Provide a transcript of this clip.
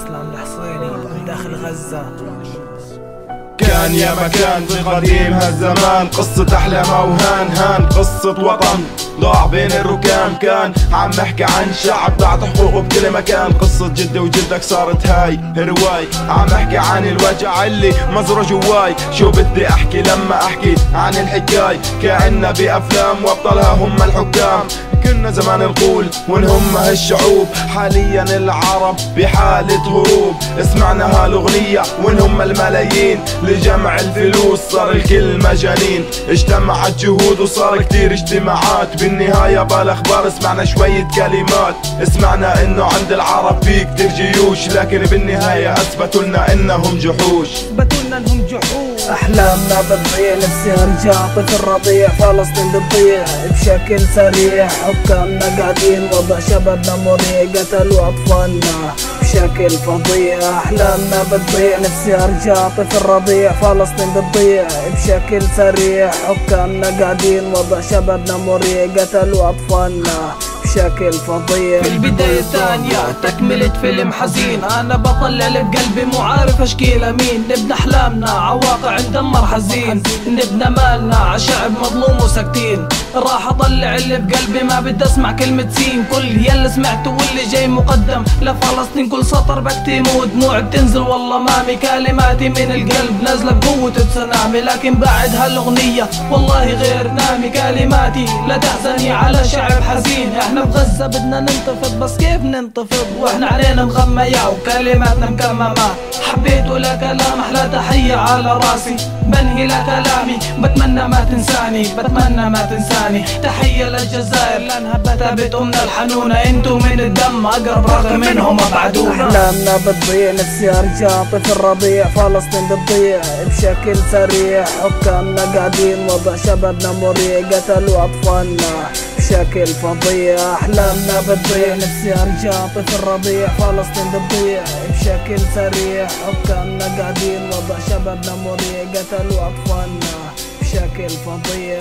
اسلام الحصيني من داخل غزة. كان يا مكان في قديم هالزمان قصة أحلام وهان قصة وطن ضاع بين الركام. كان عم نحكي عن شعب ضاعت حقوقه بكل مكان. قصة جدي وجدك صارت هاي رواي. عم نحكي عن الوجع اللي مزرعه جواي. شو بدي أحكي لما أحكي عن الحكاي؟ كأننا بأفلام وأبطالها هم الحكام. كنا زمان نقول وين هم هالشعوب. حاليا العرب بحالة هروب. سمعنا هالأغنية وين هم الملايين. لجمع الفلوس صار الكل مجانين. اجتمعت جهود وصار كتير اجتماعات. بالنهاية بالاخبار سمعنا شوية كلمات. سمعنا انه عند العرب في كتير جيوش، لكن بالنهاية اثبتوا لنا انهم جحوش. احلامنا بتضيع، نفسي ارجع طفل رضيع. فلسطين بتضيع بشكل سريع. حكامنا قاعدين وضع شبابنا مريع. قتلوا اطفالنا بشكل فظيع. احلامنا بتضيع، نفسي ارجع طفل رضيع. فلسطين بتضيع بشكل سريع. حكامنا قاعدين وضع شبابنا مريع. قتلوا اطفالنا بشكل فظيع. في البداية الثانية تكملة فيلم حزين. أنا بطلع اللي بقلبي مو عارف أشكيله مين. نبنى أحلامنا عواقع ندمر حزين. نبنى مالنا عشعب مظلوم وساكتين. راح أطلع اللي بقلبي ما بدي أسمع كلمة سين. كل يلي سمعته واللي جاي مقدم لفلسطين. كل سطر بكتم ودموع بتنزل والله مامي. كلماتي من القلب نازلة بقوة تسونامي. لكن بعد هالأغنية والله غير نامي. كلماتي لا تحزني على شعب حزين. احنا بغزة بدنا ننتفض بس كيف ننتفض واحنا علينا مغمية وكلماتنا مكممة. حبيت ولا كلام احلى تحية على راسي. بنهي لكلامي بتمنى ما تنساني. بتمنى ما تنساني. تحية للجزائر لانها بتابت امنا الحنونة. انتو من الدم اقرب رغم منهم ابعدونا. احلامنا بتضيع، نفسي ارجع طفل رضيع. فلسطين بتضيع بشكل سريع. حكامنا قاعدين وضع شبابنا مريع. قتلوا اطفالنا بشكل فظيع. احلامنا بتضيع، نفسي ارجع طفل رضيع. فلسطين بتضيع بشكل سريع. حكامنا قاعدين وضع شبابنا مريع. قتلوا اطفالنا بشكل فظيع.